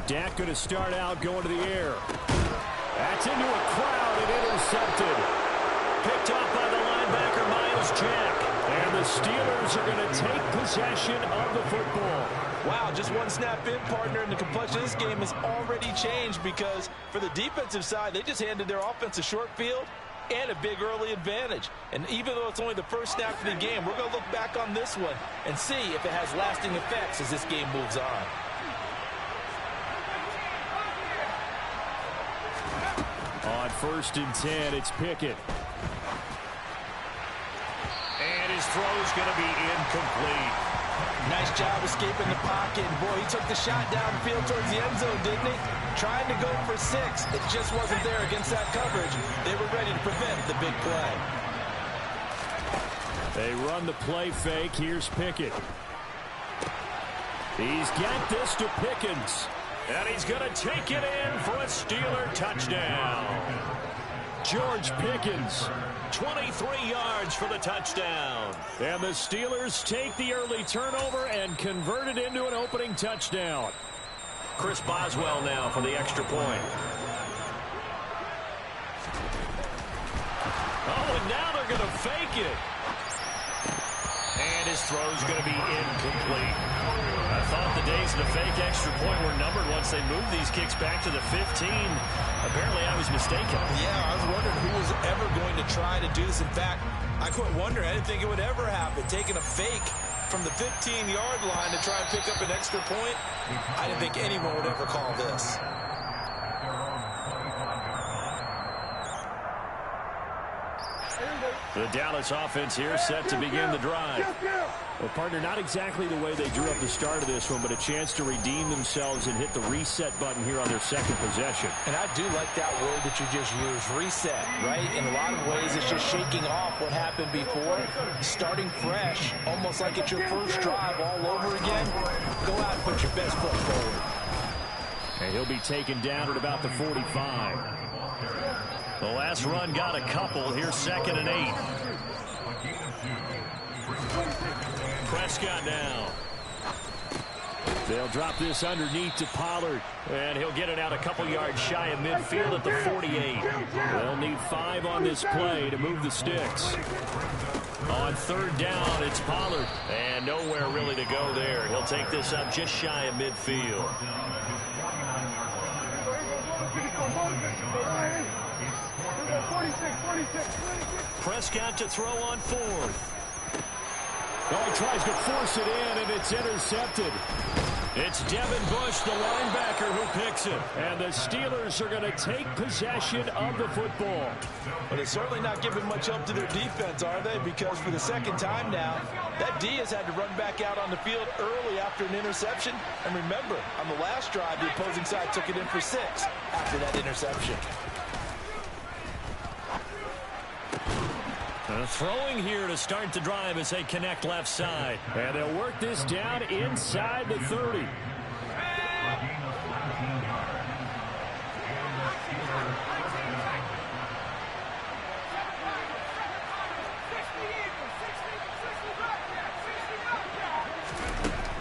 Dak going to start out going to the air. That's into a crowd and intercepted. Picked off by the linebacker, Miles Jack. And the Steelers are going to take possession of the football. Wow, just one snap in, partner, and the complexion of this game has already changed because for the defensive side, they just handed their offense a short field and a big early advantage. And even though it's only the first snap of the game, we're going to look back on this one and see if it has lasting effects as this game moves on. On 1st and 10, it's Pickett. And his throw's going to be incomplete. Nice job escaping the pocket. And boy, he took the shot downfield towards the end zone, didn't he? Trying to go for 6. It just wasn't there against that coverage. They were ready to prevent the big play. They run the play fake. Here's Pickett. He's got this to Pickens. And he's going to take it in for a Steeler touchdown. George Pickens, 23 yards for the touchdown. And the Steelers take the early turnover and convert it into an opening touchdown. Chris Boswell now for the extra point. Oh, and now they're going to fake it. And his throw's going to be incomplete. I thought the days of the fake extra point were numbered once they moved these kicks back to the 15. Apparently, I was mistaken. Yeah, I was wondering who was ever going to try to do this. In fact, I quit wondering. I didn't think it would ever happen. Taking a fake from the 15-yard line to try and pick up an extra point, I didn't think anyone would ever call this. The Dallas offense here set to begin the drive. Well, partner, not exactly the way they drew up the start of this one, but a chance to redeem themselves and hit the reset button here on their second possession. And I do like that word that you just used, reset, right? In a lot of ways, it's just shaking off what happened before, starting fresh, almost like it's your first drive all over again. Go out and put your best foot forward. And he'll be taken down at about the 45. The last run got a couple. Here's 2nd and 8. Prescott now. They'll drop this underneath to Pollard. And he'll get it out a couple yards shy of midfield at the 48. They'll need 5 on this play to move the sticks. On 3rd down, it's Pollard. And nowhere really to go there. He'll take this up just shy of midfield. Prescott to throw on 4th. Oh, he tries to force it in, and it's intercepted. It's Devin Bush, the linebacker, who picks it. And the Steelers are going to take possession of the football. But they're certainly not giving much help to their defense, are they? Because for the second time now, that D has had to run back out on the field early after an interception. And remember, on the last drive, the opposing side took it in for 6 after that interception. Throwing here to start the drive as they connect left side. And they'll work this down inside the 30.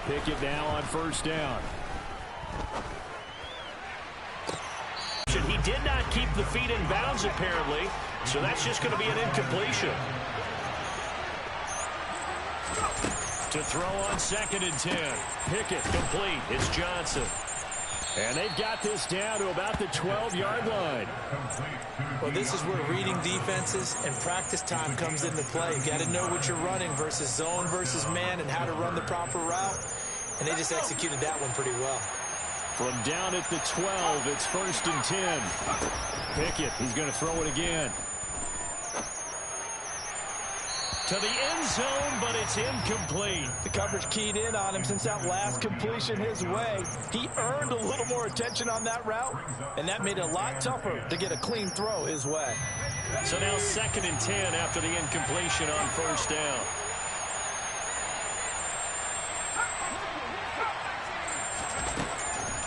Pick it now on 1st down. He did not keep the feet in bounds, apparently, so that's just going to be an incompletion. To throw on 2nd and 10. Pickett complete. It's Johnson. And they've got this down to about the 12-yard line. Well, this is where reading defenses and practice time comes into play. You got to know what you're running versus zone versus man and how to run the proper route. And they just executed that one pretty well. From down at the 12, it's 1st and 10. Pickett, he's going to throw it again. To the end zone, but it's incomplete. The coverage keyed in on him since that last completion his way. He earned a little more attention on that route, and that made it a lot tougher to get a clean throw his way. So now 2nd and 10 after the incompletion on 1st down.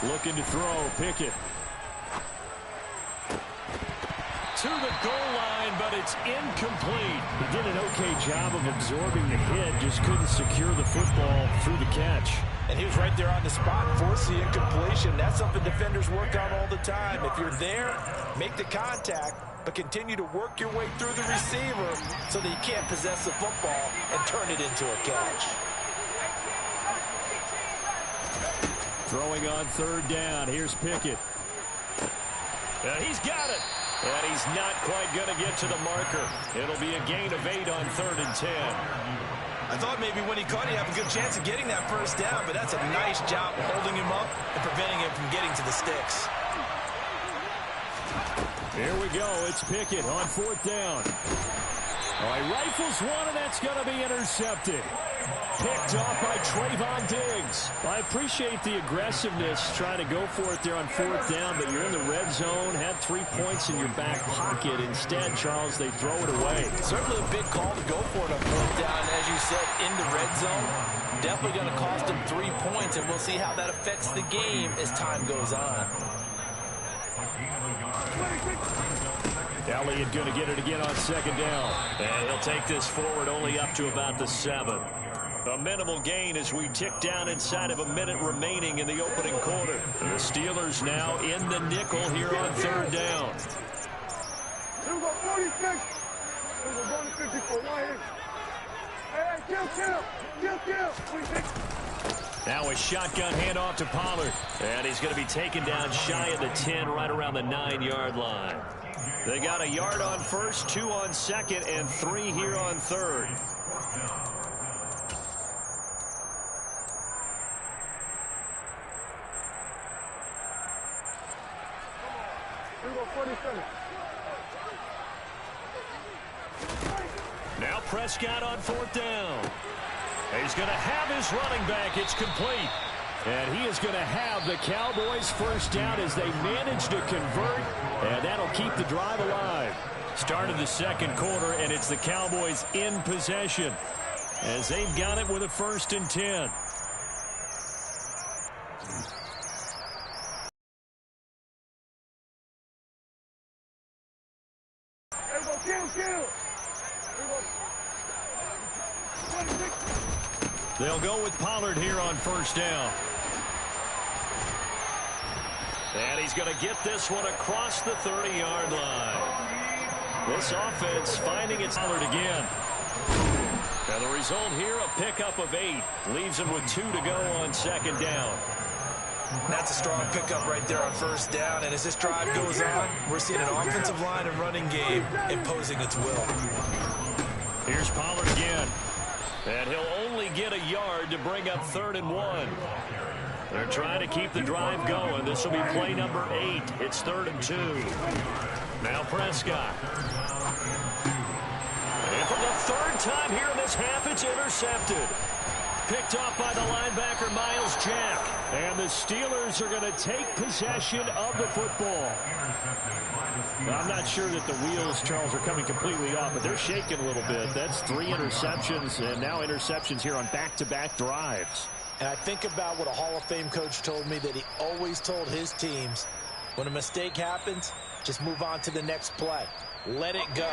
Looking to throw, Pickett. to the goal line, but it's incomplete. He did an okay job of absorbing the hit, just couldn't secure the football through the catch. And he was right there on the spot, forced the incompletion. That's something defenders work on all the time. If you're there, make the contact, but continue to work your way through the receiver so that you can't possess the football and turn it into a catch. Throwing on third down. Here's Pickett. He's got it. And he's not quite going to get to the marker. It'll be a gain of 8 on 3rd and 10. I thought maybe when he caught it, he'd have a good chance of getting that first down, but that's a nice job of holding him up and preventing him from getting to the sticks. Here we go. It's Pickett on 4th down. All right, rifles one, and that's going to be intercepted. Picked off by Trayvon Diggs. I appreciate the aggressiveness, trying to go for it there on 4th down, but you're in the red zone, had 3 points in your back pocket. Instead, Charles, they throw it away. Certainly a big call to go for it on 4th down. As you said, in the red zone, definitely going to cost them 3 points, and we'll see how that affects the game as time goes on. Elliott going to get it again on 2nd down. And he'll take this forward only up to about the 7. A minimal gain as we tick down inside of a minute remaining in the opening quarter. The Steelers now in the nickel here on 3rd down. Now a shotgun handoff to Pollard. And he's going to be taken down shy of the 10, right around the 9-yard line. They got a yard on 1st, 2 on 2nd, and 3 here on 3rd. Now Prescott on 4th down. He's going to have his running back. It's complete. And he is going to have the Cowboys first down as they manage to convert, and that'll keep the drive alive. Start of the 2nd quarter, and it's the Cowboys in possession as they've got it with a 1st and 10. They'll go with Pollard here on 1st down. And he's going to get this one across the 30-yard line. This offense finding its Pollard again. And the result here, a pickup of 8. Leaves him with 2 to go on 2nd down. That's a strong pickup right there on 1st down. And as this drive goes on, we're seeing an offensive line and running game imposing its will. Here's Pollard again. And he'll only get a yard to bring up 3rd and 1. They're trying to keep the drive going. This will be play number 8. It's 3rd and 2. Now Prescott. And for the 3rd time here in this half, it's intercepted. Picked off by the linebacker, Miles Jack. And the Steelers are going to take possession of the football. I'm not sure that the wheels, Charles, are coming completely off, but they're shaking a little bit. That's 3 interceptions, and now interceptions here on back-to-back drives. And I think about what a Hall of Fame coach told me, that he always told his teams, when a mistake happens, just move on to the next play. Let it go.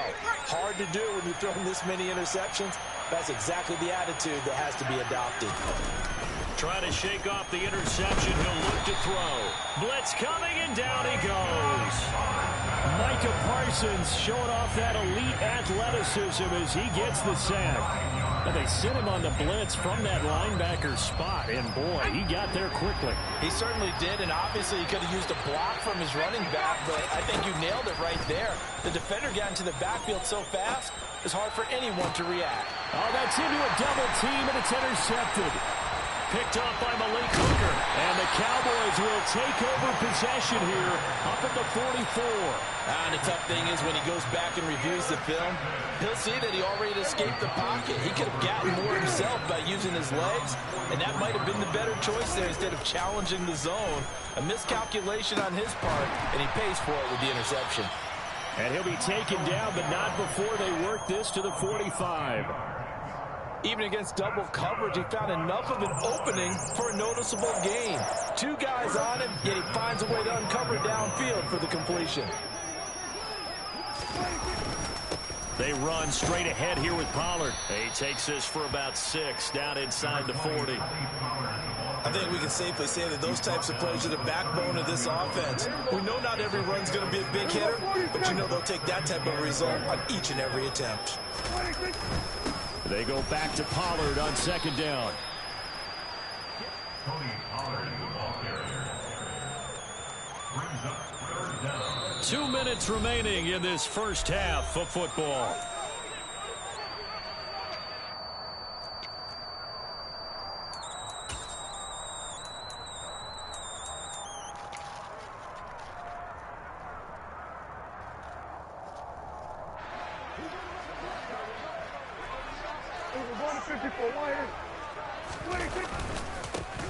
Hard to do when you've thrown this many interceptions. That's exactly the attitude that has to be adopted. Trying to shake off the interception. He'll look to throw. Blitz coming, and down he goes. Micah Parsons showing off that elite athleticism as he gets the sack. And they sent him on the blitz from that linebacker spot, and boy, he got there quickly. He certainly did, and obviously he could have used a block from his running back, but I think you nailed it right there. The defender got into the backfield so fast, it's hard for anyone to react. Oh, that's into a double team, and it's intercepted. Picked off by Malik Hooker. And the Cowboys will take over possession here up at the 44. And the tough thing is when he goes back and reviews the film, he'll see that he already escaped the pocket. He could have gotten more himself by using his legs, and that might have been the better choice there instead of challenging the zone. A miscalculation on his part, and he pays for it with the interception. And he'll be taken down, but not before they work this to the 45. Even against double coverage, he found enough of an opening for a noticeable gain. 2 guys on him, yet he finds a way to uncover downfield for the completion. They run straight ahead here with Pollard. He takes this for about 6 down inside the 40. I think we can safely say that those types of plays are the backbone of this offense. We know not every run's going to be a big hitter, but you know they'll take that type of result on each and every attempt. They go back to Pollard on 2nd down. 2 minutes remaining in this first half of football.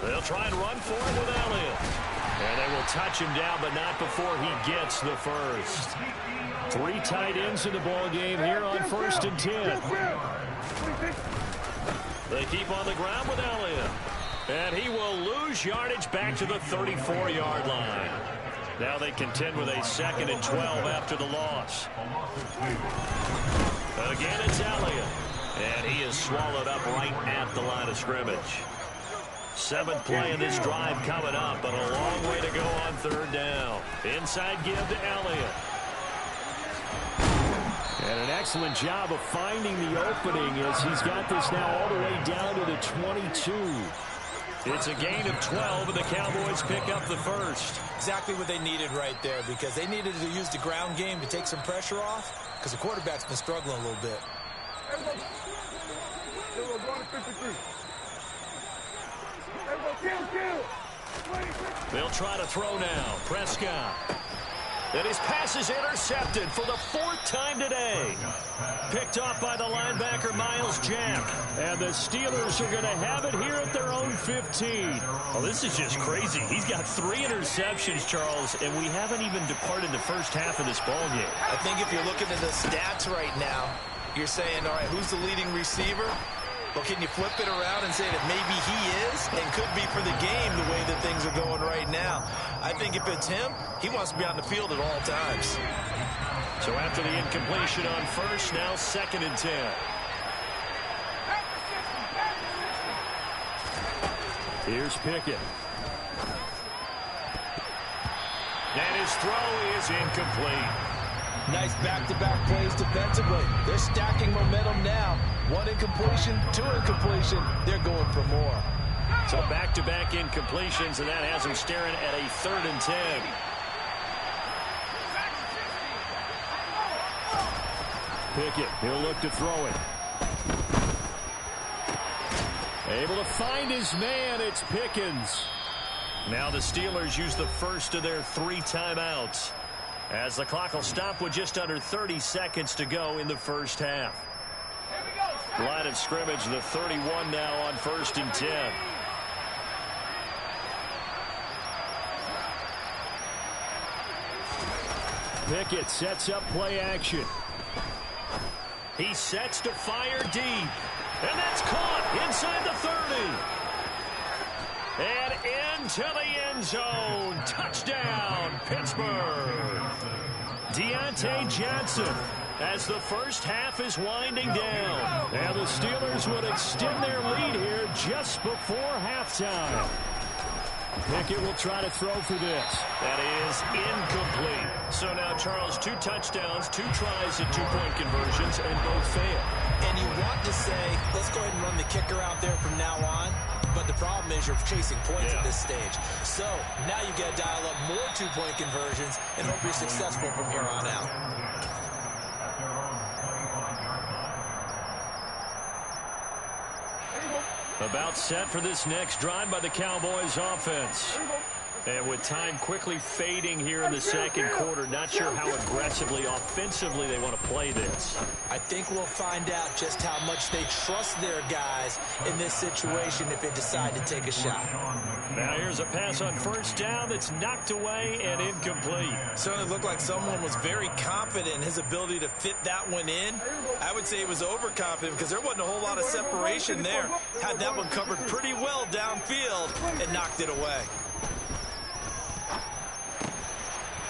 They'll try and run for it with Elliott. And they will touch him down, but not before he gets the first. 3 tight ends in the ball game here on 1st and 10. They keep on the ground with Elliott. And he will lose yardage back to the 34-yard line. Now they contend with a 2nd and 12 after the loss. Again, it's Elliott. And he is swallowed up right at the line of scrimmage. 7th play in this drive coming up, but a long way to go on 3rd down. Inside give to Elliott. And an excellent job of finding the opening as he's got this now all the way down to the 22. It's a gain of 12, and the Cowboys pick up the first. Exactly what they needed right there, because they needed to use the ground game to take some pressure off, because the quarterback's been struggling a little bit. They'll try to throw now. Prescott. And his pass is intercepted for the 4th time today. Picked off by the linebacker, Miles Jack. And the Steelers are going to have it here at their own 15. Oh, this is just crazy. He's got 3 interceptions, Charles, and we haven't even departed the first half of this ball game. I think if you're looking at the stats right now, you're saying, all right, who's the leading receiver? Well, can you flip it around and say that maybe he is and could be for the game the way that things are going right now? I think if it's him, he wants to be on the field at all times. So after the incompletion on 1st, now 2nd and 10. Here's Pickett. And his throw is incomplete. Nice back-to-back plays defensively. They're stacking momentum now. 1 incompletion, 2 incompletion. They're going for more. So back-to-back incompletions, and that has them staring at a 3rd and 10. Pickett, he'll look to throw it. Able to find his man, it's Pickens. Now the Steelers use the first of their 3 timeouts, as the clock will stop with just under 30 seconds to go in the first half. Line of scrimmage, the 31 now on 1st and 10. Pickett sets up play action. He sets to fire deep. And that's caught inside the 30. And into the end zone. Touchdown, Pittsburgh. Deontay Johnson, as the first half is winding down. And the Steelers would extend their lead here just before halftime. Pickett will try to throw for this. That is incomplete. So now, Charles, 2 touchdowns, 2 tries at 2-point conversions, and both fail. And you want to say, let's go ahead and run the kicker out there from now on. But the problem is you're chasing points at this stage. So now you got to dial up more 2-point conversions and hope you're successful from here on out. About set for this next drive by the Cowboys offense. And with time quickly fading here in the second quarter, not sure how aggressively, offensively they want to play this. I think we'll find out just how much they trust their guys in this situation if they decide to take a shot. Now here's a pass on first down that's knocked away and incomplete. Certainly looked like someone was very confident in his ability to fit that one in. I would say he was overconfident because there wasn't a whole lot of separation there. Had that one covered pretty well downfield and knocked it away.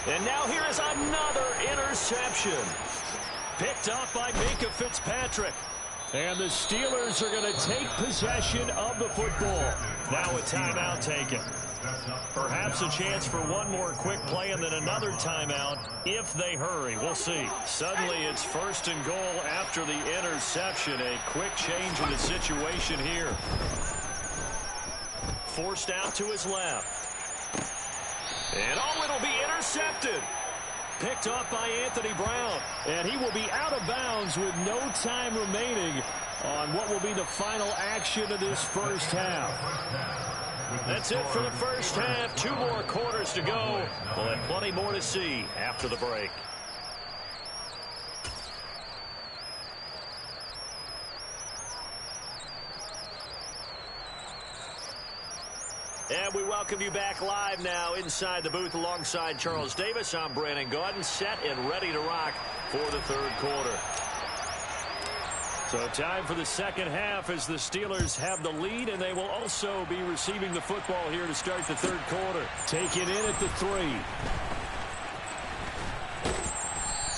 And now here is another interception. Picked off by Minka Fitzpatrick. And the Steelers are going to take possession of the football. Now a timeout taken. Perhaps a chance for one more quick play and then another timeout if they hurry. We'll see. Suddenly it's 1st and goal after the interception. A quick change in the situation here. Forced out to his left. And it'll be intercepted. Picked off by Anthony Brown. And he will be out of bounds with no time remaining on what will be the final action of this first half. That's it for the first half. 2 more quarters to go. We'll have plenty more to see after the break. And we welcome you back live now inside the booth alongside Charles Davis. I'm Brandon Gaudin, set and ready to rock for the 3rd quarter. So time for the second half as the Steelers have the lead, and they will also be receiving the football here to start the 3rd quarter. Taken in at the 3.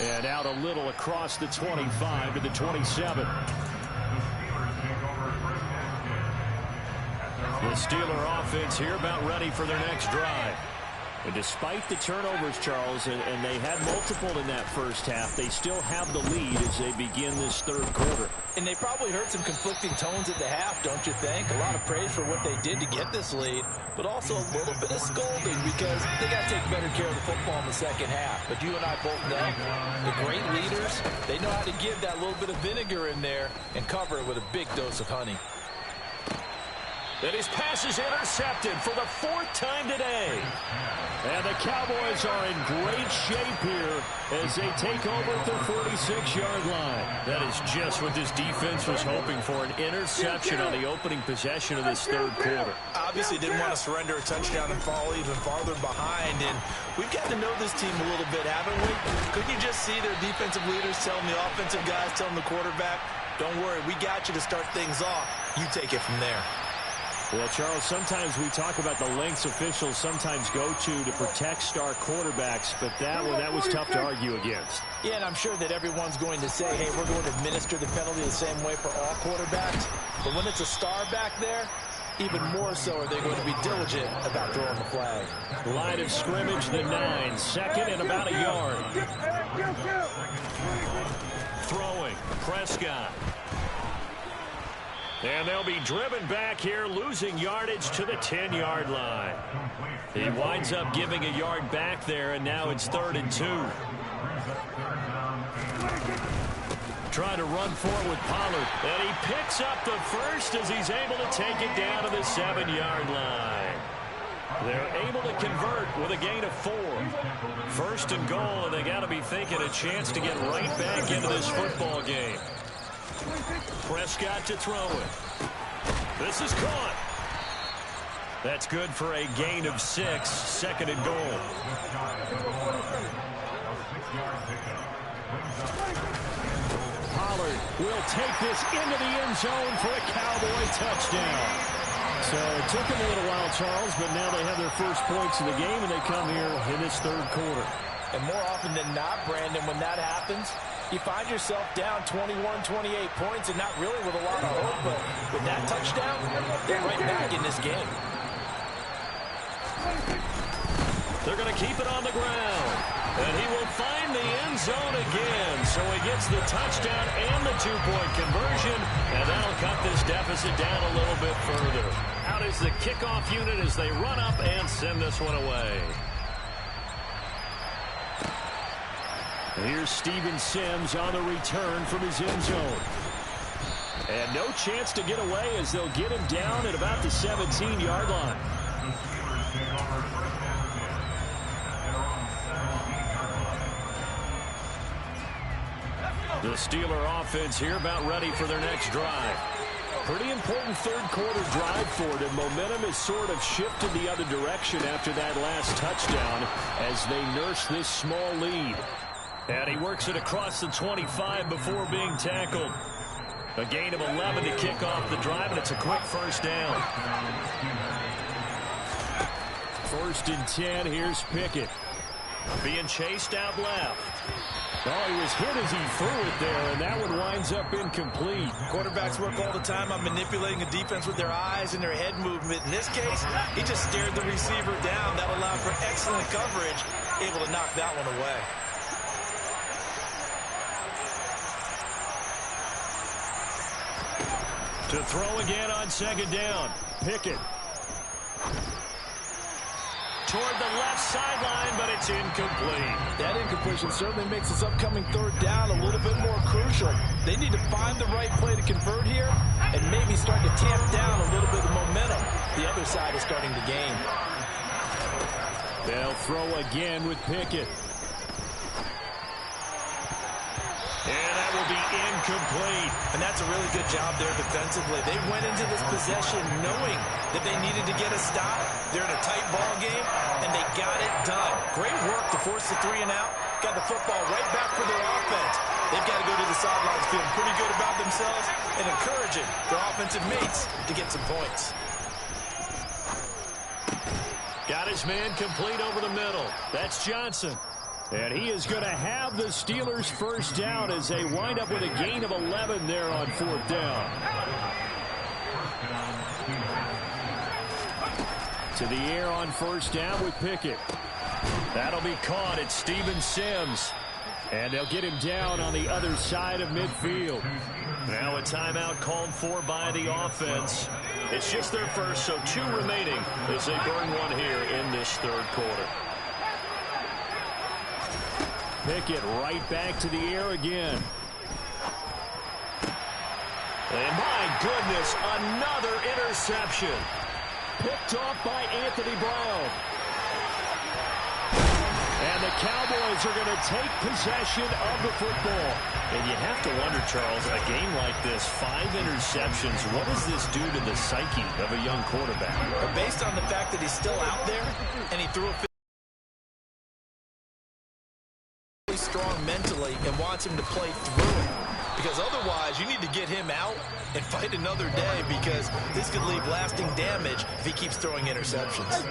And out a little across the 25 to the 27. The Steeler offense here about ready for their next drive. And despite the turnovers, Charles, and they had multiple in that first half, they still have the lead as they begin this 3rd quarter. And they probably heard some conflicting tones at the half, don't you think? A lot of praise for what they did to get this lead, but also a little bit of scolding because they got to take better care of the football in the second half. But you and I both know the great leaders, they know how to give that little bit of vinegar in there and cover it with a big dose of honey. And his pass is intercepted for the 4th time today. And the Cowboys are in great shape here as they take over at their 46-yard line. That is just what this defense was hoping for, an interception on the opening possession of this 3rd quarter. Obviously didn't want to surrender a touchdown and fall even farther behind. And we've gotten to know this team a little bit, haven't we? Couldn't you just see their defensive leaders telling the offensive guys, telling the quarterback, don't worry, we got you to start things off. You take it from there. Well, Charles, sometimes we talk about the lengths officials sometimes go to protect star quarterbacks, but that was tough to argue against. Yeah, and I'm sure that everyone's going to say, hey, we're going to administer the penalty the same way for all quarterbacks. But when it's a star back there, even more so are they going to be diligent about throwing the flag. Line of scrimmage, the 9, 2nd and about a yard. Throwing, Prescott. And they'll be driven back here, losing yardage to the 10-yard line. He winds up giving a yard back there, and now it's 3rd and 2. Trying to run forward with Pollard. And he picks up the first as he's able to take it down to the 7-yard line. They're able to convert with a gain of 4. 1st and goal, and they got to be thinking a chance to get right back into this football game. Prescott to throw it. This is caught. That's good for a gain of 6. 2nd and goal. Pollard will take this into the end zone for a Cowboy touchdown. So it took them a little while, Charles, but now they have their first points of the game, and they come here in this 3rd quarter. And more often than not, Brandon, when that happens, you find yourself down 21, 28 points and not really with a lot of hope, but with that touchdown, they're right back in this game. They're going to keep it on the ground. And he will find the end zone again. So he gets the touchdown and the 2-point conversion, and that'll cut this deficit down a little bit further. Out is the kickoff unit as they run up and send this one away. Here's Steven Sims on the return from his end zone. And no chance to get away as they'll get him down at about the 17-yard line. The Steeler offense here about ready for their next drive. Pretty important 3rd quarter drive for them. Momentum has sort of shifted the other direction after that last touchdown as they nurse this small lead. And he works it across the 25 before being tackled. A gain of 11 to kick off the drive, and it's a quick 1st down. 1st and 10, here's Pickett. Being chased out left. Oh, he was hit as he threw it there, and that one winds up incomplete. Quarterbacks work all the time on manipulating a defense with their eyes and their head movement. In this case, he just stared the receiver down. That allowed for excellent coverage, able to knock that one away. To throw again on second down. Pickett. Toward the left sideline, but it's incomplete. That incompletion certainly makes this upcoming third down a little bit more crucial. They need to find the right play to convert here and maybe start to tamp down a little bit of momentum. The other side is starting to gain. They'll throw again with Pickett. And that will be incomplete. And that's a really good job there defensively. They went into this possession knowing that they needed to get a stop. They're in a tight ball game, and they got it done. Great work to force the 3 and out. Got the football right back for their offense. They've got to go to the sidelines feeling pretty good about themselves and encouraging their offensive mates to get some points. Got his man complete over the middle. That's Johnson. And he is going to have the Steelers first down as they wind up with a gain of 11 there on fourth down. To the air on first down with Pickett. That'll be caught at Steven Sims. And they'll get him down on the other side of midfield. Now a timeout called for by the offense. It's just their first, so 2 remaining as they burn one here in this third quarter. Pickett right back to the air again. And my goodness, another interception. Picked off by Anthony Brown. And the Cowboys are going to take possession of the football. And you have to wonder, Charles, a game like this, 5 interceptions, what does this do to the psyche of a young quarterback? But based on the fact that he's still out there and he threw a strong mentally and wants him to play through it, because otherwise you need to get him out and fight another day, because this could leave lasting damage if he keeps throwing interceptions.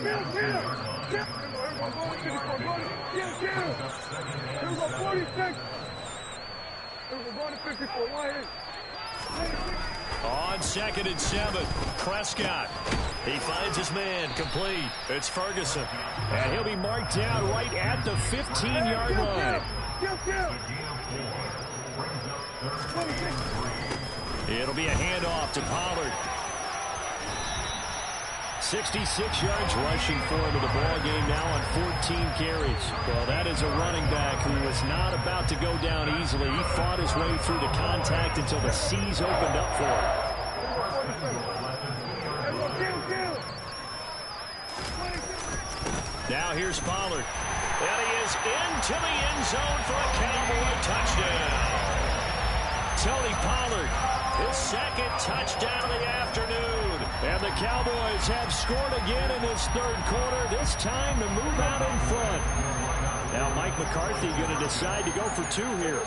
On 2nd and 7, Prescott. He finds his man complete. It's Ferguson. And he'll be marked down right at the 15-yard line. It'll be a handoff to Pollard. 66 yards rushing for him in the ball game now on 14 carries. Well, that is a running back who was not about to go down easily. He fought his way through the contact until the seas opened up for him. Now here's Pollard. And he is into the end zone for a Cowboy touchdown. Tony Pollard, his 2nd touchdown of the afternoon. And the Cowboys have scored again in this third quarter, this time to move out in front. Now Mike McCarthy going to decide to go for 2 here.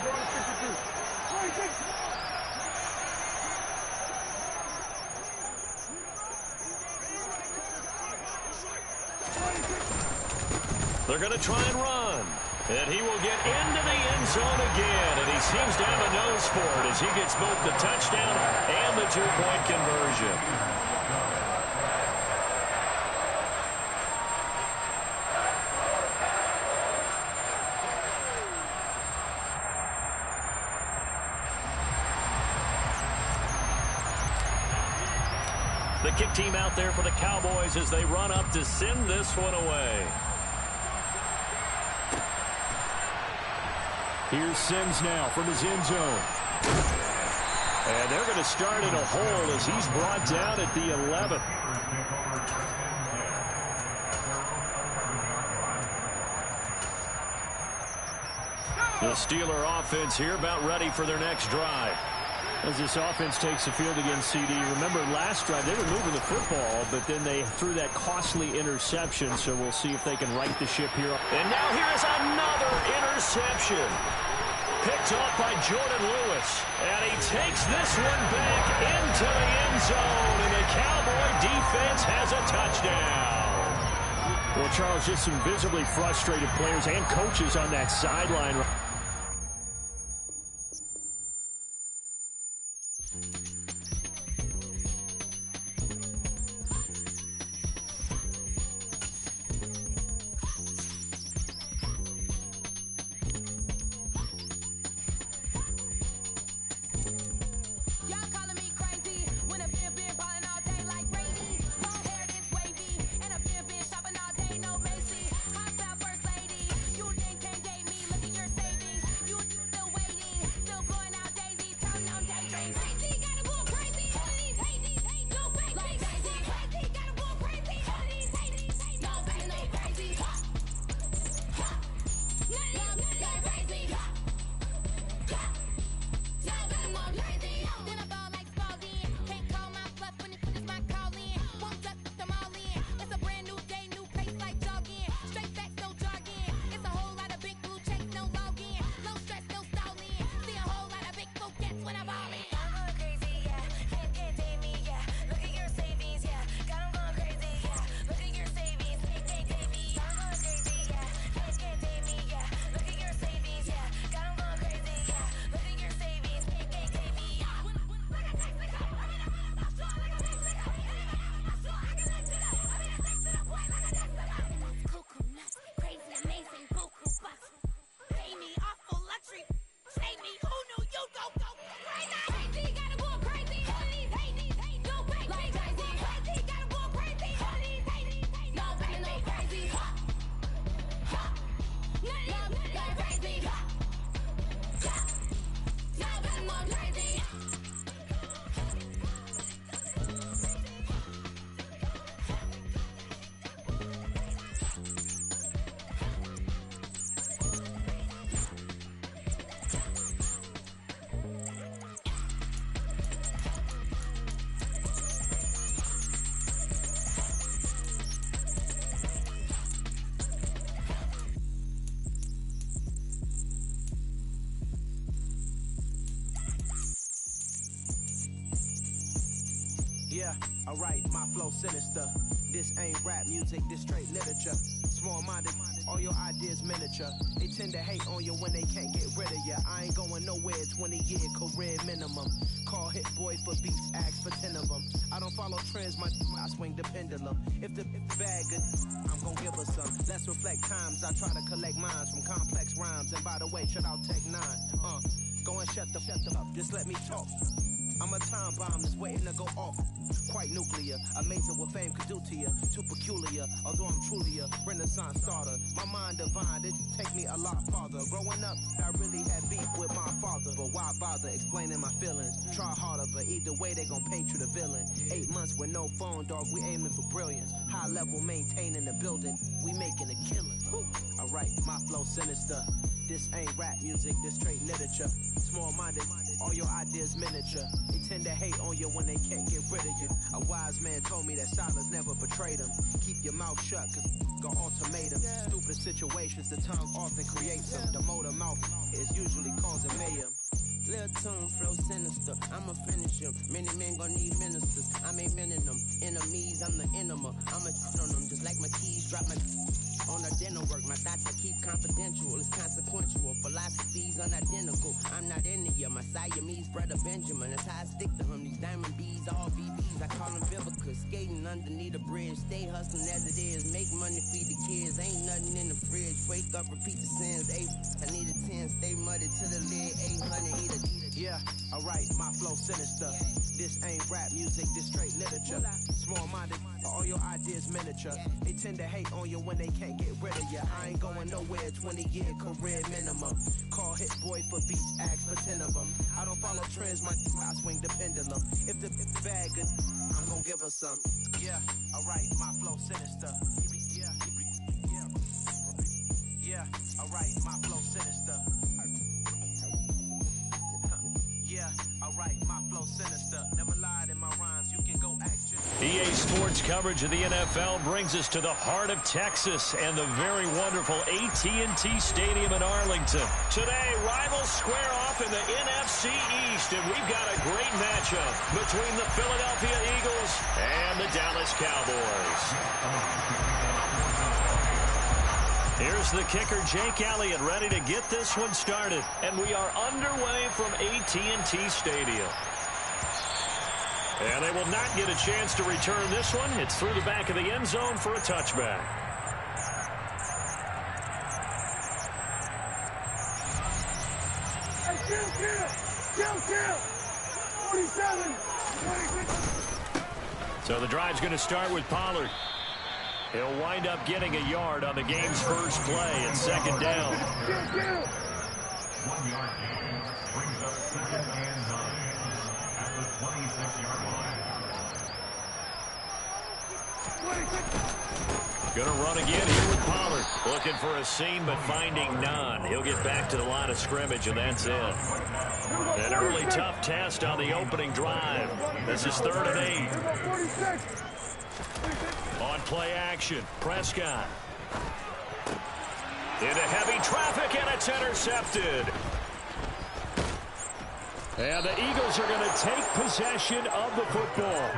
They're going to try and run. And he will get into the end zone again. And he seems to have a nose for it as he gets both the touchdown and the 2-point conversion. The kick team out there for the Cowboys as they run up to send this one away. Here's Sims now from his end zone. And they're going to start in a hole as he's brought down at the 11. The Steeler offense here about ready for their next drive. As this offense takes the field against CD, remember last drive they were moving the football, but then they threw that costly interception, so we'll see if they can right the ship here. And now here's another interception. Picked off by Jordan Lewis, and he takes this one back into the end zone, and the Cowboy defense has a touchdown. Well, Charles, just some visibly frustrated players and coaches on that sideline. Yeah, alright, my flow sinister. This ain't rap music, this straight literature. Small-minded, all your ideas miniature. They tend to hate on you when they can't get rid of you. I ain't going nowhere, 20-year career minimum. Call hit boy for beats, ask for 10 of them. I don't follow trends, I swing the pendulum. If the bag good, I'm gon' give her some. Let's reflect times, I try to collect minds from complex rhymes. And by the way, shout out Tech 9. Go and shut the up, just let me talk. I'm a time bomb that's waiting to go off. Quite nuclear, amazing what fame could do to you. Too peculiar, although I'm truly a renaissance starter. My mind divine, it take me a lot farther. Growing up, I really had beef with my father. But why bother explaining my feelings? Try harder, but either way they gon' paint you the villain. 8 months with no phone, dog, we aiming for brilliance. High level maintaining the building, we making a killing. Alright, my flow sinister. This ain't rap music, this straight literature. Small-minded, all your ideas miniature. They tend to hate on you when they can't get rid of you. A wise man told me that silence never betrayed him. Keep your mouth shut, cause got ultimatum. Stupid situations, the tongue often creates them. The motor mouth is usually causing mayhem. Lil' tune, flow sinister, I'ma finish him. Many men gon' need ministers, I'm aiming them. Enemies, I'm the enema. I'ma on them just like my keys, drop my on our dinner work. My thoughts I keep confidential, it's consequential. Philosophies unidentical, I'm not into you. My Siamese brother Benjamin, that's how I stick to him. These diamond bees, all VVs, I call them Vivica. Skating underneath a bridge, stay hustling as it is. Make money, feed the kids, ain't nothing in the fridge. Wake up, repeat the sins, I need a 10, stay muddy to the lid, 800, eat a. Yeah, alright, my flow sinister. This ain't rap music, this straight literature. Small-minded, all your ideas miniature. They tend to hate on you when they can't get rid of you. I ain't going nowhere, 20-year career minimum. Call hit boy for beats, ask for 10 of them. I don't follow trends, I swing the pendulum. If the bag good, I'm gon' give her some. Yeah, alright, my flow sinister. Yeah, alright, my flow sinister. Yeah, alright, my flow sinister. Never lied in my rhymes, you can go action. EA Sports coverage of the NFL brings us to the heart of Texas and the very wonderful AT&T Stadium in Arlington. Today, rivals square off in the NFC East, and we've got a great matchup between the Philadelphia Eagles and the Dallas Cowboys. Here's the kicker, Jake Elliott, ready to get this one started. And we are underway from AT&T Stadium. And they will not get a chance to return this one. It's through the back of the end zone for a touchback. Kill. 47. So the drive's going to start with Pollard. He'll wind up getting a yard on the game's first play at second down. 1 yard gain brings up second and 9 at the 26-yard line. Going to run again here with Pollard. Looking for a seam, but finding none. He'll get back to the line of scrimmage, and that's it. An early tough test on the opening drive. This is 3rd and 8. On play action, Prescott. Into heavy traffic, and it's intercepted. And the Eagles are going to take possession of the football.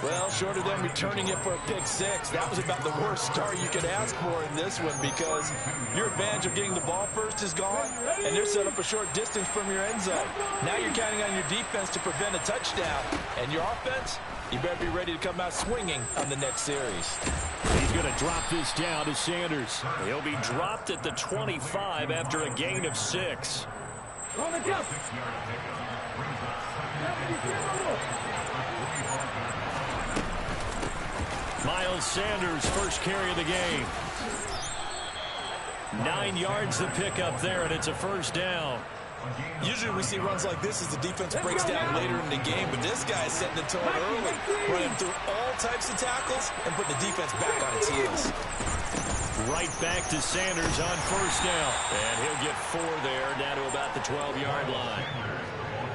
Well, short of them returning it for a pick six, that was about the worst start you could ask for in this one, because your advantage of getting the ball first is gone, and they're set up a short distance from your end zone. Now you're counting on your defense to prevent a touchdown, and your offense, you better be ready to come out swinging on the next series. He's going to drop this down to Sanders. He'll be dropped at the 25 after a gain of 6. On the jump. 6-yard pickup brings up Miles Sanders, first carry of the game. 9 yards to pick up there, and it's a first down. Usually we see runs like this as the defense breaks down later in the game, but this guy is setting the tone early, running through all types of tackles and putting the defense back on its heels. Right back to Sanders on first down. And he'll get 4 there, down to about the 12-yard line.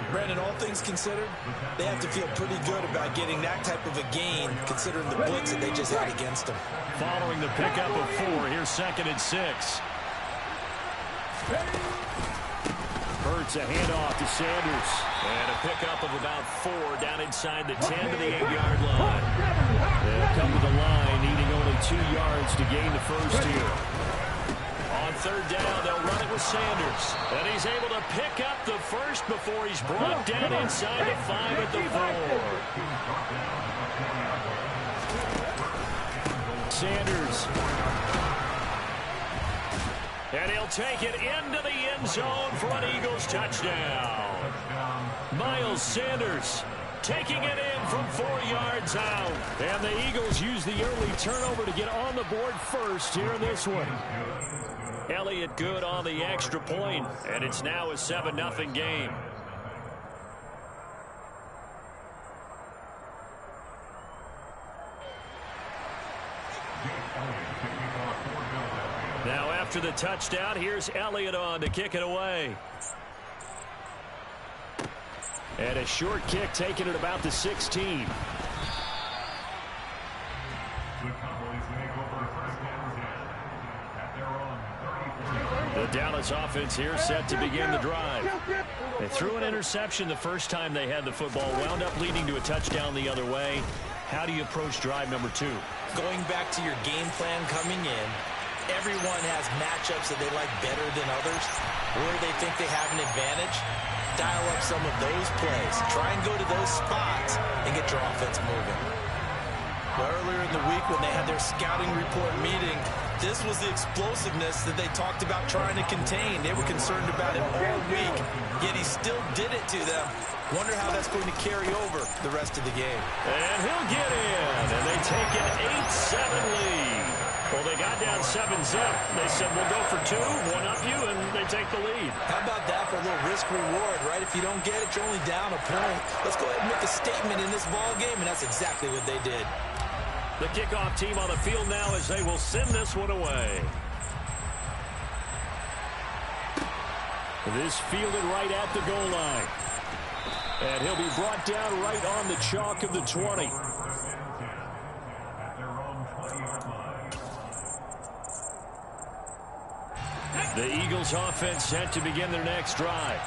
Brandon, all things considered, they have to feel pretty good about getting that type of a gain, considering the blitz that they just had against them. Following the pickup of 4, here's 2nd and 6. Hurts a handoff to Sanders. And a pickup of about 4 down inside the 10 to the 8-yard line. They'll come to the line, needing only 2 yards to gain the first here. On 3rd down, they'll run it with Sanders. And he's able to pick up the first before he's brought down inside the 5 at the 4. Sanders. And he'll take it into the end zone for an Eagles touchdown. Miles Sanders taking it in from 4 yards out. And the Eagles use the early turnover to get on the board first here in this one. Elliott good on the extra point, and it's now a 7-0 game. Now after the touchdown, here's Elliott on to kick it away. And a short kick taken at about the 16. The Dallas offense here set to begin the drive. They threw an interception the first time they had the football, wound up leading to a touchdown the other way. How do you approach drive number 2? Going back to your game plan coming in, everyone has matchups that they like better than others, where they think they have an advantage. Dial up some of those plays. Try and go to those spots and get your offense moving. Well, earlier in the week when they had their scouting report meeting, this was the explosiveness that they talked about trying to contain. They were concerned about it all week, yet he still did it to them. Wonder how that's going to carry over the rest of the game. And he'll get in, and they take an 8-7 lead. Well, they got down 7-0. They said, we'll go for 2, one up you, and they take the lead. How about that for a little risk-reward, right? If you don't get it, you're only down a point. Let's go ahead and make a statement in this ball game, and that's exactly what they did. The kickoff team on the field now as they will send this one away. This fielded right at the goal line. And he'll be brought down right on the chalk of the 20. The Eagles offense set to begin their next drive.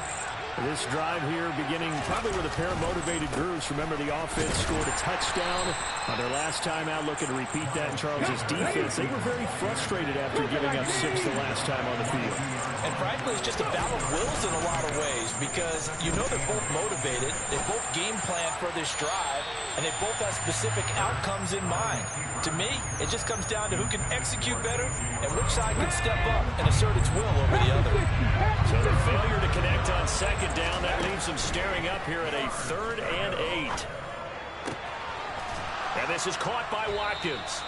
This drive here beginning probably with a pair of motivated groups. Remember, the offense scored a touchdown on their last time out, looking to repeat that in Charles's defense. They were very frustrated after giving up 6 the last time on the field. And frankly, it's just a battle of wills in a lot of ways because you know they're both motivated. They both game plan for this drive, and they both have specific outcomes in mind. To me, it just comes down to who can execute better and which side can step up and assert its will over the other. So the failure to connect on second down, that leaves them staring up here at a 3rd and 8. And this is caught by Watkins.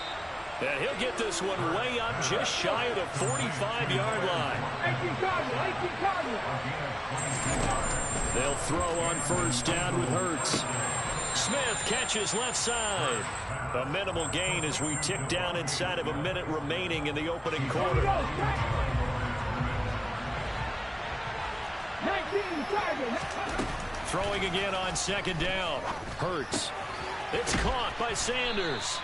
And he'll get this one way up just shy of the 45-yard line. They'll throw on 1st down with Hurts. Smith catches left side. A minimal gain as we tick down inside of a minute remaining in the opening quarter. Throwing again on 2nd down. Hurts. It's caught by Sanders.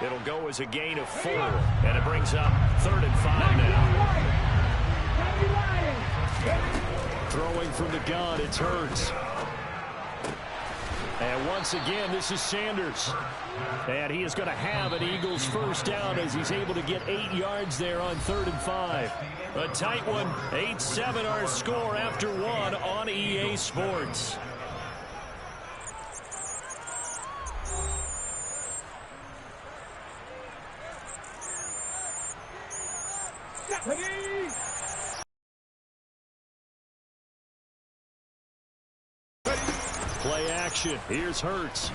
It'll go as a gain of 4, and it brings up 3rd and 5 now. Throwing from the gun, it's Hurts. And once again, this is Sanders. And he is going to have an Eagles 1st down as he's able to get 8 yards there on 3rd and 5. A tight one, 8-7 our score after 1 on EA Sports. Play action. Here's Hurts.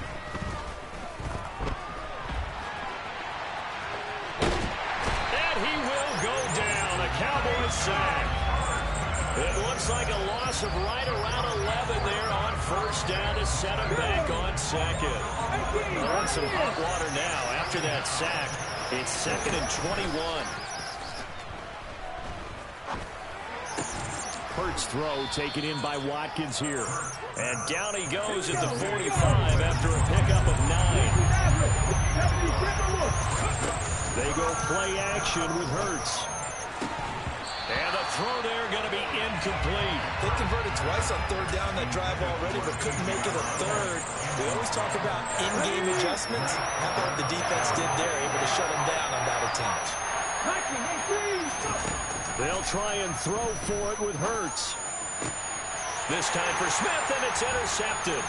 And he will go down. A Cowboys sack. It looks like a loss of right around 11 there on 1st down to set him back on 2nd. They're on some hot water now after that sack. It's 2nd and 21. Hurts throw taken in by Watkins here. And down he goes at the 45 after a pickup of 9. They go play action with Hurts. And the throw there going to be incomplete. They converted twice on third down that drive already, but couldn't make it a third. We always talk about in-game adjustments. How about what the defense did there, able to shut them down on that attempt. They'll try and throw for it with Hurts. This time for Smith, and it's intercepted.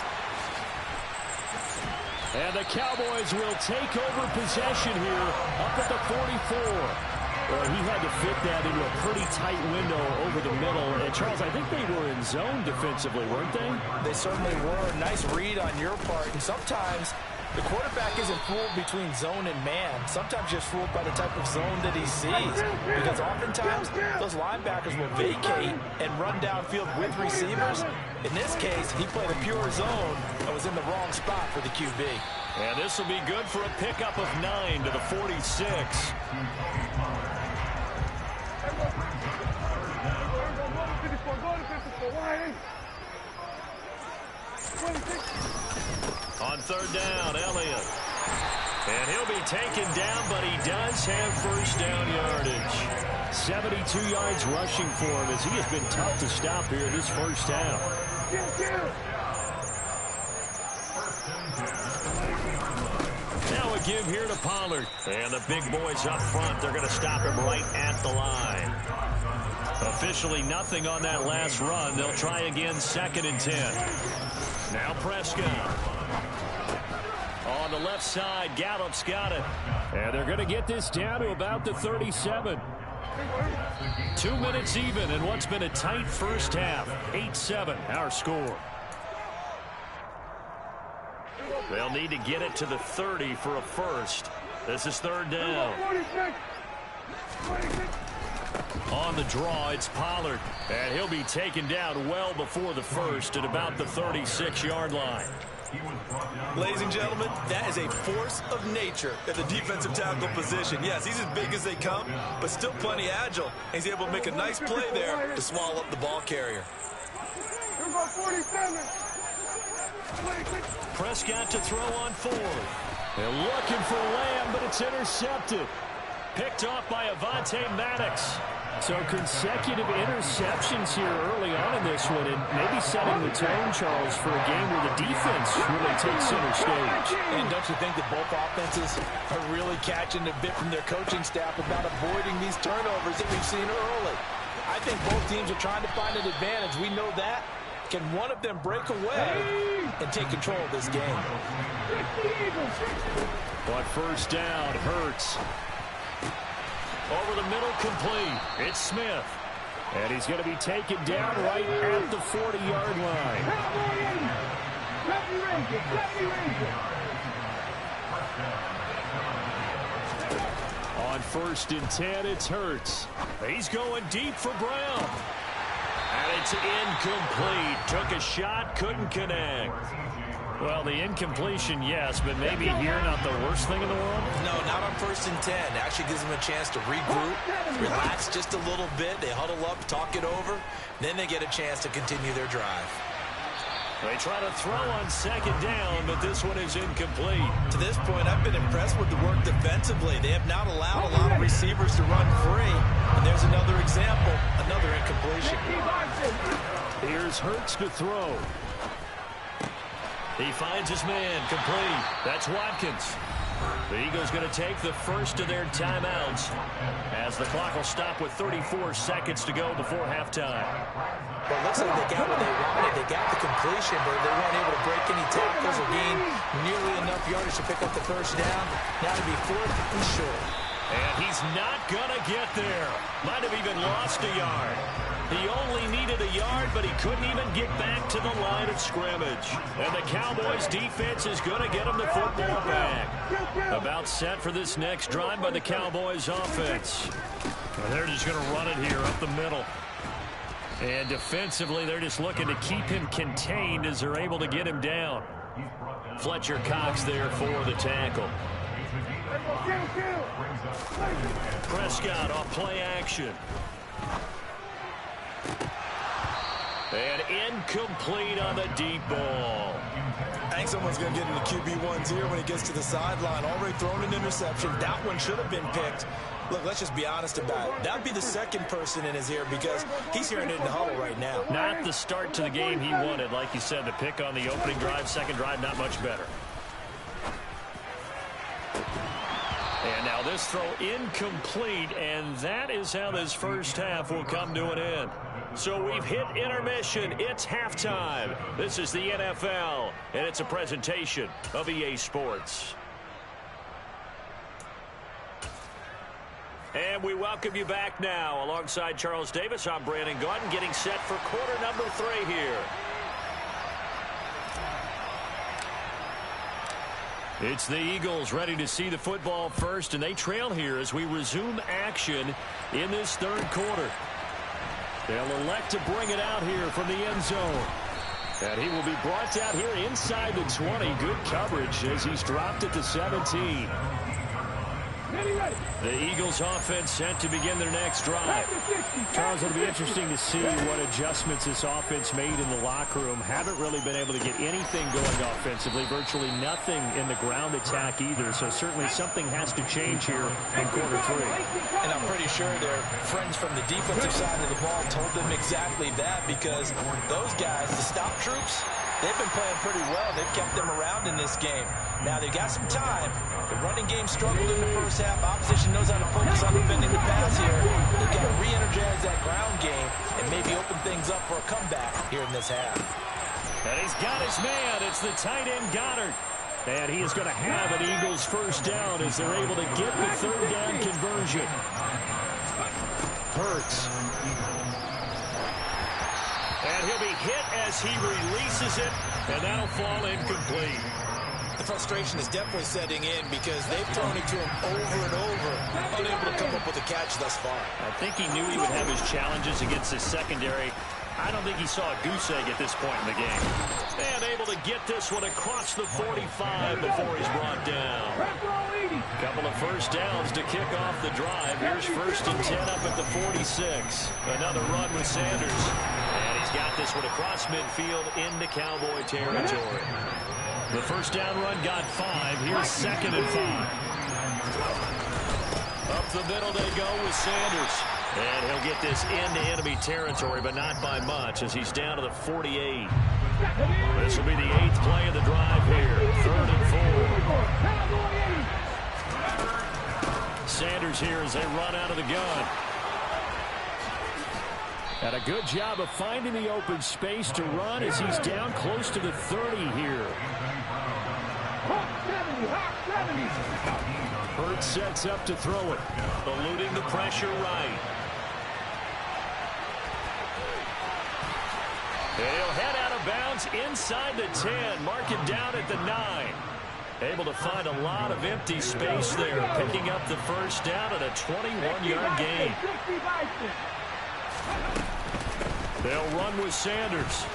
And the Cowboys will take over possession here up at the 44. Well, he had to fit that into a pretty tight window over the middle. And, Charles, I think they were in zone defensively, weren't they? They certainly were. Nice read on your part. And sometimes the quarterback isn't fooled between zone and man. Sometimes you're fooled by the type of zone that he sees. Because oftentimes, those linebackers will vacate and run downfield with receivers. In this case, he played a pure zone and was in the wrong spot for the QB. And this will be good for a pickup of 9 to the 46. On third down, Elliott. And he'll be taken down, but he does have first down yardage. 72 yards rushing for him as he has been tough to stop here in this first half. Now a give here to Pollard. And the big boys up front, they're going to stop him right at the line. Officially nothing on that last run. They'll try again, 2nd and 10. Now Prescott. On the left side, Gallup's got it. And they're going to get this down to about the 37. 2 minutes even in what's been a tight first half. 8-7, our score. They'll need to get it to the 30 for a first. This is third down. On the draw, it's Pollard. And he'll be taken down well before the first at about the 36-yard line. Ladies and gentlemen, that is a force of nature at the defensive tackle position. Yes, he's as big as they come, but still plenty agile. He's able to make a nice play there to swallow up the ball carrier. Prescott to throw on 4. They're looking for Lamb, but it's intercepted. Picked off by Avonte Maddox. So consecutive interceptions here early on in this one, and maybe setting the tone, Charles, for a game where the defense really takes center stage. And don't you think that both offenses are really catching a bit from their coaching staff about avoiding these turnovers that we've seen early? I think both teams are trying to find an advantage. We know that. Can one of them break away and take control of this game? But first down, Hurts. Over the middle, complete. It's Smith. And he's going to be taken down right at the 40-yard line. On 1st and 10, it's Hurts. He's going deep for Brown. And it's incomplete. Took a shot, couldn't connect. Well, the incompletion, yes, but maybe here not the worst thing in the world? No, not on 1st and 10. Actually gives them a chance to regroup, relax just a little bit. They huddle up, talk it over. Then they get a chance to continue their drive. They try to throw on 2nd down, but this one is incomplete. To this point, I've been impressed with the work defensively. They have not allowed a lot of receivers to run free. And there's another example, another incompletion. Here's Hurts to throw. He finds his man, complete. That's Watkins. The Eagles going to take the first of their timeouts as the clock will stop with 34 seconds to go before halftime. Well, it looks like they got what they wanted. They got the completion, but they weren't able to break any tackles or gain nearly enough yardage to pick up the first down. Now to be 4th and short. And he's not going to get there. Might have even lost a yard. He only needed a yard, but he couldn't even get back to the line of scrimmage. And the Cowboys defense is going to get him the football back. About set for this next drive by the Cowboys offense. Well, they're just going to run it here up the middle. And defensively, they're just looking to keep him contained as they're able to get him down. Fletcher Cox there for the tackle. Prescott off play action. And incomplete on the deep ball. think someone's going to get into QB1's ear when he gets to the sideline. Already thrown an interception. That one should have been picked. Look, let's just be honest about it. That would be the second person in his ear because he's hearing it in the huddle right now. Not the start to the game he wanted. Like you said, the pick on the opening drive, second drive, not much better. And now this throw incomplete, and that is how this first half will come to an end. So we've hit intermission. It's halftime. This is the NFL, and it's a presentation of EA Sports. And we welcome you back now. Alongside Charles Davis, I'm Brandon Gaudin, getting set for quarter number 3 here. It's the Eagles ready to see the football first, and they trail here as we resume action in this third quarter. They'll elect to bring it out here from the end zone. And he will be brought out here inside the 20. Good coverage as he's dropped it to 17. The Eagles offense set to begin their next drive. Charles, it'll be interesting to see what adjustments this offense made in the locker room. Haven't really been able to get anything going offensively. Virtually nothing in the ground attack either. So certainly something has to change here in quarter 3. And I'm pretty sure their friends from the defensive side of the ball told them exactly that, because those guys, the stop troops, they've been playing pretty well. They've kept them around in this game. Now they've got some time. The running game struggled in the first half. Opposition knows how to focus on defending the pass here. They've got to re-energize that ground game and maybe open things up for a comeback here in this half. And he's got his man. It's the tight end Goddard. And he is going to have an Eagles first down as they're able to get the third down conversion. Hurts. And he'll be hit as he releases it, and that'll fall incomplete. The frustration is definitely setting in because they've thrown it to him over and over, unable to come up with a catch thus far. I think he knew he would have his challenges against his secondary. I don't think he saw a goose egg at this point in the game. And able to get this one across the 45 before he's brought down. Couple of first downs to kick off the drive. Here's 1st and 10 up at the 46. Another run with Sanders. And he's got this one across midfield into Cowboy territory. The first down run got 5. Here's 2nd and 5. Up the middle they go with Sanders. And he'll get this into enemy territory, but not by much as he's down to the 48. This will be the 8th play of the drive here. 3rd and 4. Sanders here as they run out of the gun. And a good job of finding the open space to run as he's down close to the 30 here. Hurts sets up to throw it. Eluding the pressure right. And he'll head out of bounds inside the 10. Mark him down at the 9. Able to find a lot of empty space there. Picking up the first down at a 21-yard gain. They'll run with Sanders.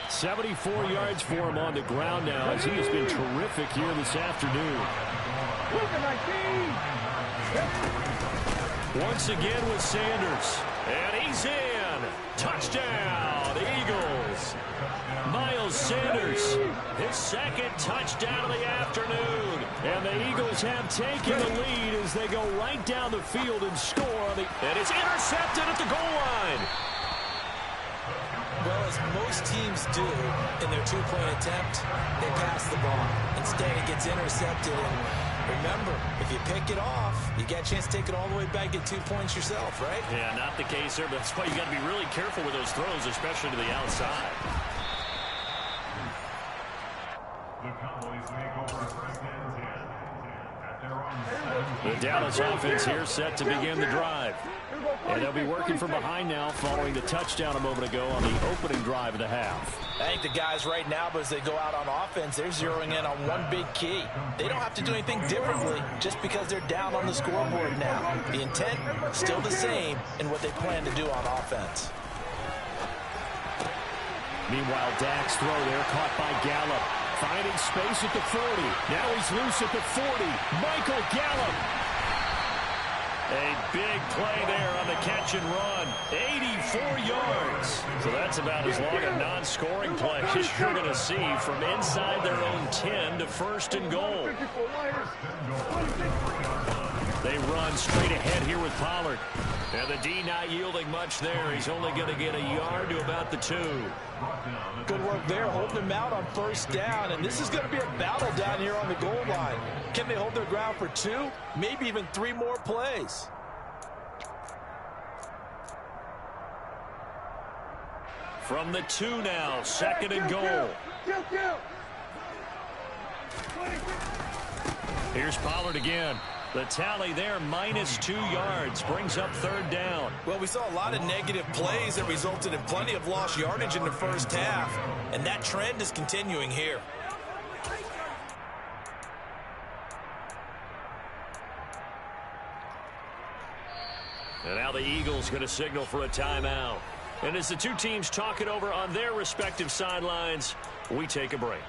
74 yards for him on the ground now as he has been terrific here this afternoon. Once again with Sanders. And he's in. Touchdown, Eagles. Miles Sanders, his 2nd touchdown of the afternoon. And the Eagles have taken the lead as they go right down the field and score. And it's intercepted at the goal line. Well, as most teams do in their two-point attempt, they pass the ball. Instead, it gets intercepted. And remember, if you pick it off, you get a chance to take it all the way back, get 2 points yourself, right? Yeah, not the case there, but that's why you got to be really careful with those throws, especially to the outside. The Cowboys make over 2nd and 10 at their own 7. The Dallas offense here set to begin the drive. And they'll be working from behind now following the touchdown a moment ago on the opening drive of the half. I think the guys right now, as they go out on offense, they're zeroing in on one big key. They don't have to do anything differently just because they're down on the scoreboard now. The intent still the same in what they plan to do on offense. Meanwhile, Dak's throw there caught by Gallup. Finding space at the 40. Now he's loose at the 40. Michael Gallup. A big play there on the catch and run. 84 yards. So that's about as long a non-scoring play as you're going to see from inside their own 10 to first and goal. They run straight ahead here with Pollard. And the D not yielding much there. He's only going to get a yard to about the 2. Good work there, holding them out on first down. And this is going to be a battle down here on the goal line. Can they hold their ground for 2, maybe even 3 more plays? From the 2 now, second and goal. Here's Pollard again. The tally there, -2 yards, brings up third down. Well, we saw a lot of negative plays that resulted in plenty of lost yardage in the first half, and that trend is continuing here. And now the Eagles going to signal for a timeout. And as the two teams talk it over on their respective sidelines, we take a break.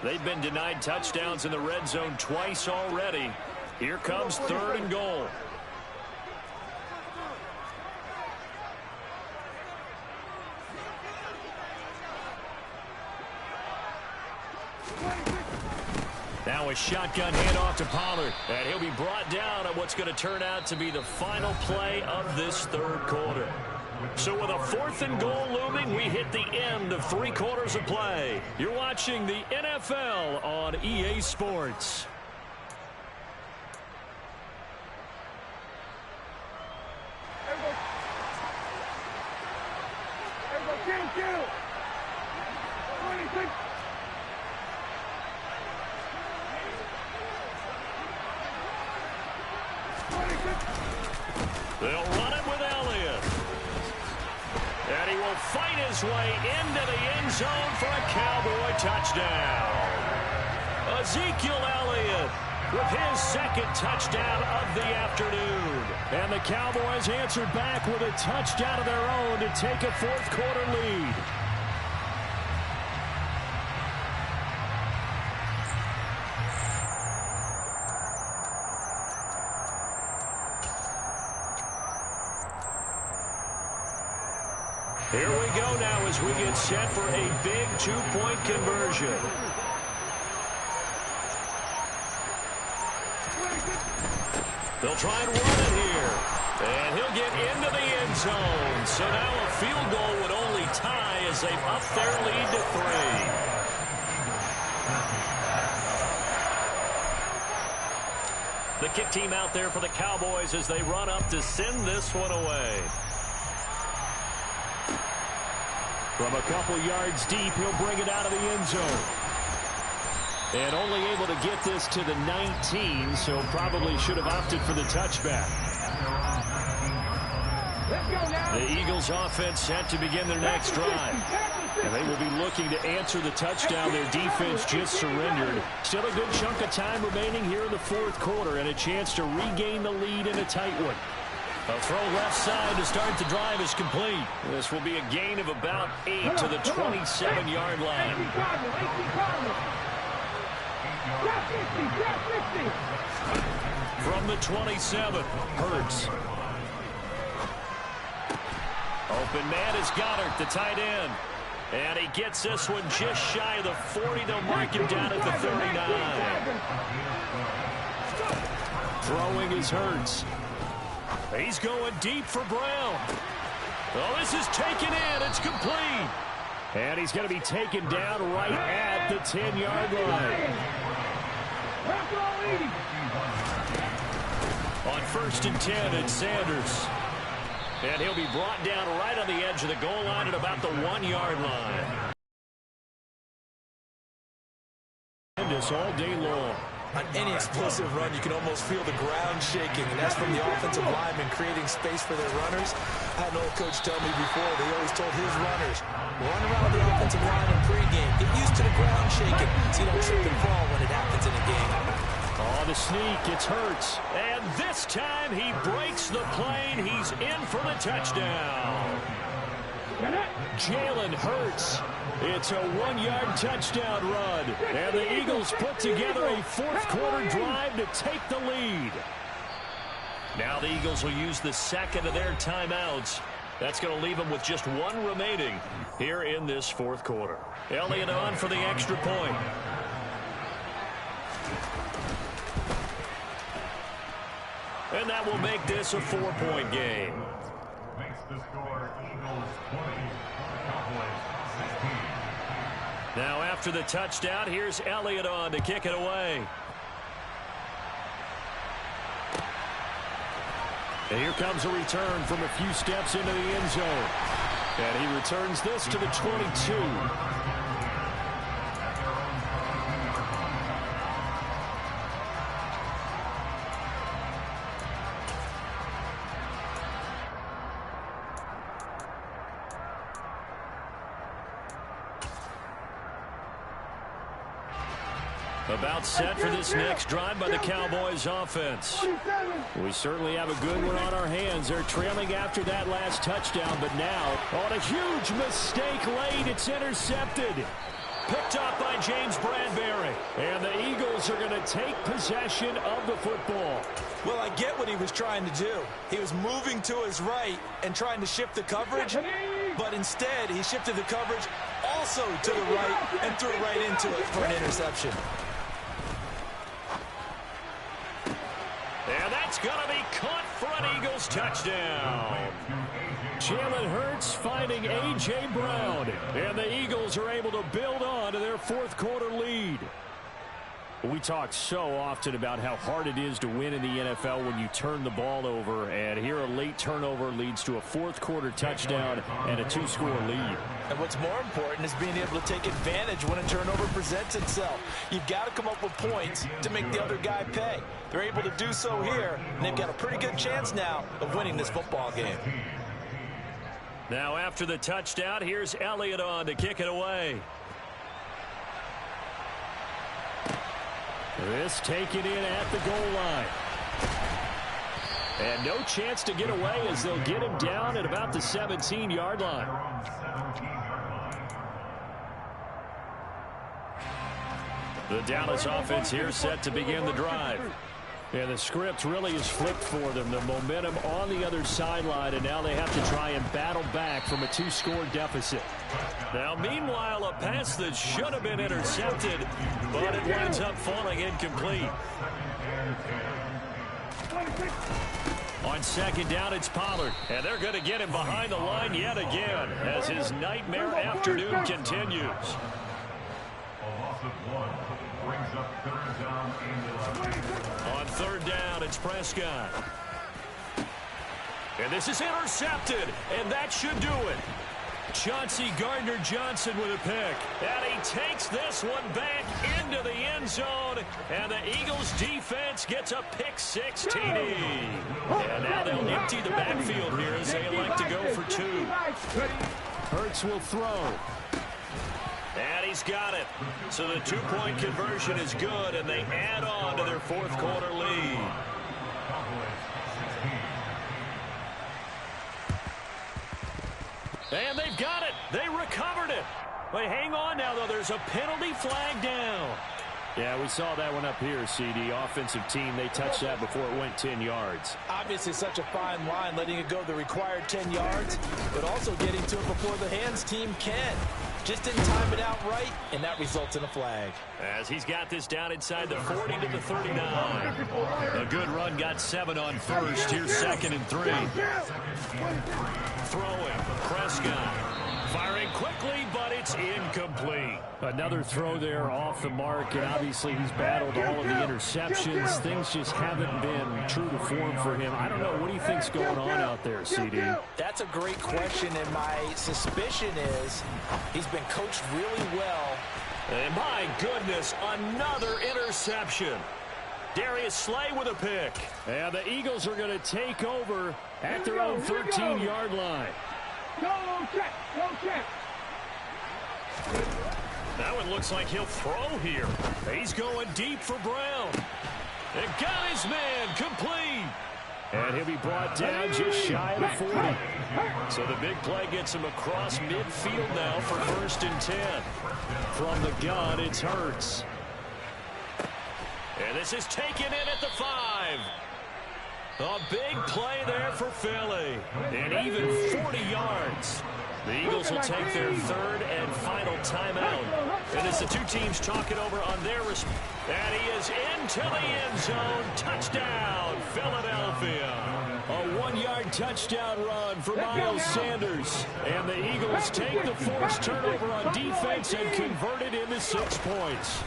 They've been denied touchdowns in the red zone twice already. Here comes third and goal. Now a shotgun handoff to Pollard. And he'll be brought down on what's going to turn out to be the final play of this third quarter. So with a fourth and goal looming, we hit the end of 3 quarters of play. You're watching the NFL on EA Sports. They'll run it with Elliott. And he will fight his way into the end zone for a Cowboy touchdown. Ezekiel Elliott with his second touchdown of the afternoon. And the Cowboys answered back with a touchdown of their own to take a fourth quarter lead. Here we go now as we get set for a big 2-point conversion. They'll try and run it here. And he'll get into the end zone. So now a field goal would only tie as they've upped their lead to 3. The kick team out there for the Cowboys as they run up to send this one away. From a couple yards deep, he'll bring it out of the end zone. And only able to get this to the 19, so probably should have opted for the touchback. The Eagles offense set to begin their next drive. And they will be looking to answer the touchdown their defense just surrendered. Still a good chunk of time remaining here in the fourth quarter and a chance to regain the lead in a tight one. A throw left side to start the drive is complete. This will be a gain of about 8 to the 27-yard line. From the 27, Hurts. Open man is Goddard, the tight end. And he gets this one just shy of the 40. They'll mark him down at the 39. Throwing is Hurts. He's going deep for Brown. Oh, this is taken in. It's complete. And he's going to be taken down right at the 10-yard line. On first and 10, it's Sanders. And he'll be brought down right on the edge of the goal line at about the 1-yard line. And this all day long. On any explosive run, you can almost feel the ground shaking, and that's from the offensive linemen creating space for their runners. I had an old coach tell me before, they always told his runners, run around the offensive line in pregame. Get used to the ground shaking so you don't trip and fall when it happens in a game. Oh, the sneak, it's Hurts. And this time he breaks the plane. He's in for the touchdown. Jalen Hurts. It's a 1-yard touchdown run. And the Eagles put together a fourth-quarter drive to take the lead. Now the Eagles will use the second of their timeouts. That's going to leave them with just one remaining here in this fourth quarter. Elliott on for the extra point. And that will make this a 4-point game. Makes the score Eagles 20, Cowboys 16. Now after the touchdown, here's Elliott on to kick it away. And here comes a return from a few steps into the end zone. And he returns this to the 22. About set for this next drive by the Cowboys offense. We certainly have a good one on our hands. They're trailing after that last touchdown, but now on a huge mistake late, it's intercepted. Picked up by James Bradbury. And the Eagles are going to take possession of the football. Well, I get what he was trying to do. He was moving to his right and trying to shift the coverage, but instead he shifted the coverage also to the right and threw right into it for an interception. And that's going to be caught for an Eagles touchdown. Jalen Hurts finding A.J. Brown. And the Eagles are able to build on to their fourth quarter lead. We talk so often about how hard it is to win in the NFL when you turn the ball over. And here a late turnover leads to a fourth quarter touchdown and a 2-score lead. And what's more important is being able to take advantage when a turnover presents itself. You've got to come up with points to make the other guy pay. They're able to do so here, and they've got a pretty good chance now of winning this football game. Now after the touchdown, here's Elliott on to kick it away. This taken in at the goal line. And no chance to get away as they'll get him down at about the 17-yard line. The Dallas offense here set to begin the drive. And the script really is flipped for them. The momentum on the other sideline, and now they have to try and battle back from a 2-score deficit. Now, meanwhile, a pass that should have been intercepted, but it winds up falling incomplete. On second down, it's Pollard, and they're going to get him behind the line yet again as his nightmare afternoon continues. A loss of 1 brings up third down and 11. On third down, it's Prescott. And this is intercepted, and that should do it. Chauncey Gardner-Johnson with a pick. And he takes this one back into the end zone. And the Eagles defense gets a pick six TD. And now they'll empty the backfield here as they elect to go for 2. Hurts will throw. And he's got it. So the 2-point conversion is good, and they add on to their fourth quarter lead. And they've got it. They recovered it. But hang on now, though. There's a penalty flag down. Yeah, we saw that one up here, CD. Offensive team, they touched that before it went 10 yards. Obviously such a fine line, letting it go the required 10 yards, but also getting to it before the hands team can. Just didn't time it out right, and that results in a flag. As he's got this down inside the 40 to the 39. A good run, got 7 on first. Here's 2nd and 3. Throwing, Prescott. Firing quickly, but it's incomplete. Another throw there off the mark, and obviously he's battled all of the interceptions. Things just haven't been true to form for him. I don't know. What do you think's going on out there, CD? That's a great question, and my suspicion is he's been coached really well. And my goodness, another interception. Darius Slay with a pick. And the Eagles are going to take over at their own 13-yard line. That one looks like he'll throw here. He's going deep for Brown. And got his man complete. And he'll be brought down just shy of the 40. So the big play gets him across midfield now for 1st and 10. From the gun, it's Hurts. And this is taken in at the 5. A big play there for Philly. And even 40 yards. The Eagles will take their 3rd and final timeout. And as the two teams talk it over on their response. And he is into the end zone. Touchdown, Philadelphia. A 1-yard touchdown run for Miles Sanders. And the Eagles take the forced turnover on defense and convert it into 6 points.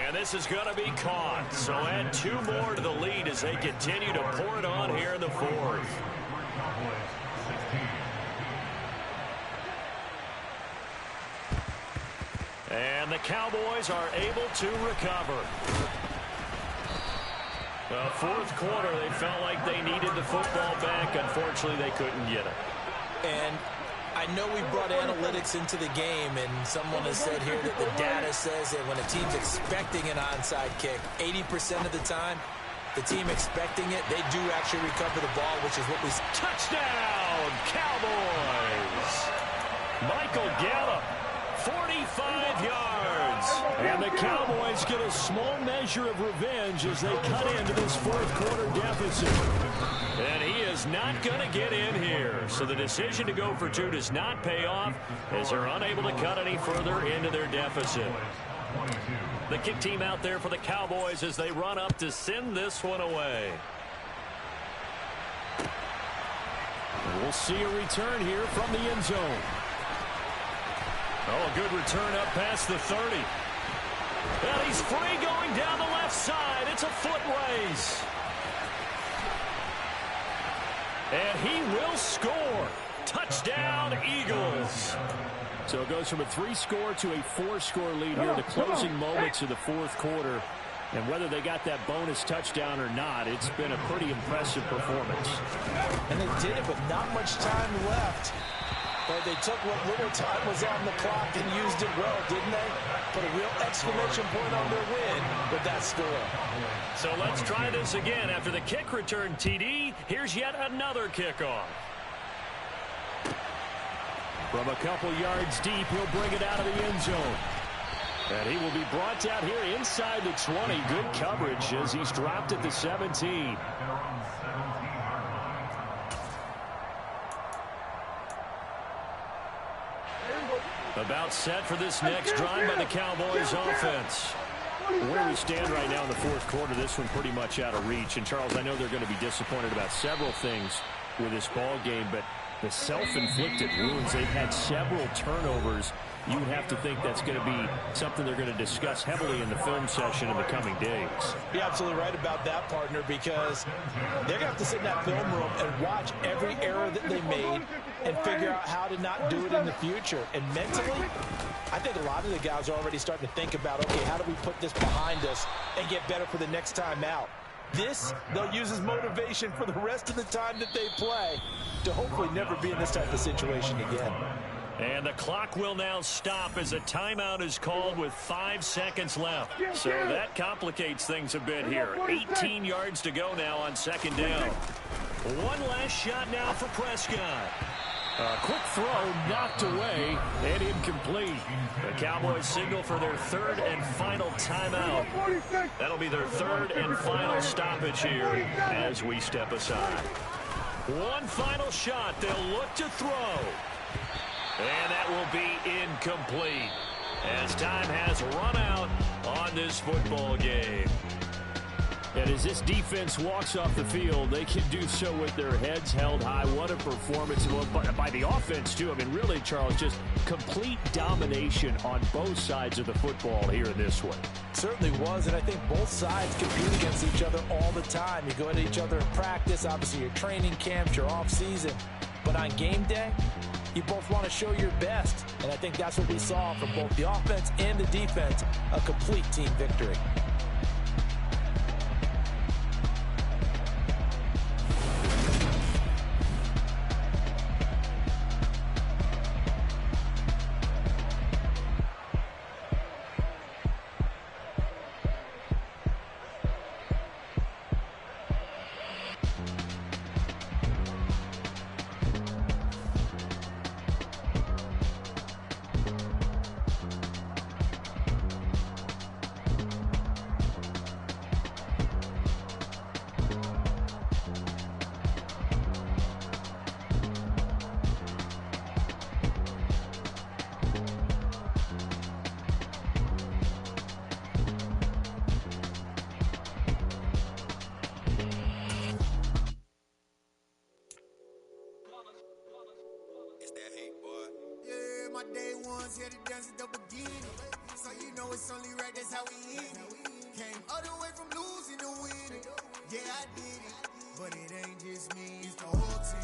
And this is going to be caught. So add 2 more to the lead as they continue to pour it on here in the 4th. And the Cowboys are able to recover. The 4th quarter, they felt like they needed the football back. Unfortunately, they couldn't get it. And I know we brought analytics into the game, and someone has said here that the data says that when a team's expecting an onside kick, 80% of the time, the team expecting it, they do actually recover the ball, which is what we... Touchdown, Cowboys! Michael Gallup, 45 yards. And the Cowboys get a small measure of revenge as they cut into this 4th quarter deficit. And he is not going to get in here. So the decision to go for 2 does not pay off as they're unable to cut any further into their deficit. The kick team out there for the Cowboys as they run up to send this one away. We'll see a return here from the end zone. Oh, a good return up past the 30. And he's free going down the left side. It's a foot race. And he will score. Touchdown, Eagles. So it goes from a 3-score to a 4-score lead here in the closing moments of the 4th quarter. And whether they got that bonus touchdown or not, it's been a pretty impressive performance. And they did it with not much time left. But they took what little time was on the clock and used it well, didn't they? Put a real exclamation point on their win with that score. So let's try this again. After the kick return, TD, here's yet another kickoff. From a couple yards deep, he'll bring it out of the end zone. And he will be brought down here inside the 20. Good coverage as he's dropped at the 17. About set for this next drive by the Cowboys offense. Where we stand right now in the 4th quarter, this one pretty much out of reach. And, Charles, I know they're going to be disappointed about several things with this ball game, but the self-inflicted wounds, they've had several turnovers. You would have to think that's going to be something they're going to discuss heavily in the film session in the coming days. You're absolutely right about that, partner, because they're going to have to sit in that film room and watch every error that they made and figure out how to not do it in the future. And mentally, I think a lot of the guys are already starting to think about, okay, how do we put this behind us and get better for the next time out? This, they'll use as motivation for the rest of the time that they play to hopefully never be in this type of situation again. And the clock will now stop as a timeout is called with 5 seconds left. So that complicates things a bit here. 18 yards to go now on 2nd down. One last shot now for Prescott. A quick throw knocked away and incomplete. The Cowboys signal for their 3rd and final timeout. That'll be their 3rd and final stoppage here as we step aside. One final shot. They'll look to throw. And that will be incomplete as time has run out on this football game. And as this defense walks off the field, they can do so with their heads held high. What a performance by the offense, too. I mean, really, Charles, just complete domination on both sides of the football here in this one. Certainly was, and I think both sides compete against each other all the time. You go at each other in practice, obviously your training camps, your off-season. But on game day, you both want to show your best. And I think that's what we saw from both the offense and the defense, a complete team victory. day ones, here to dance at the beginning. So you know it's only right, that's how we end it. Came all the way from losing to winning. Yeah, I did it. But it ain't just me, it's the whole team.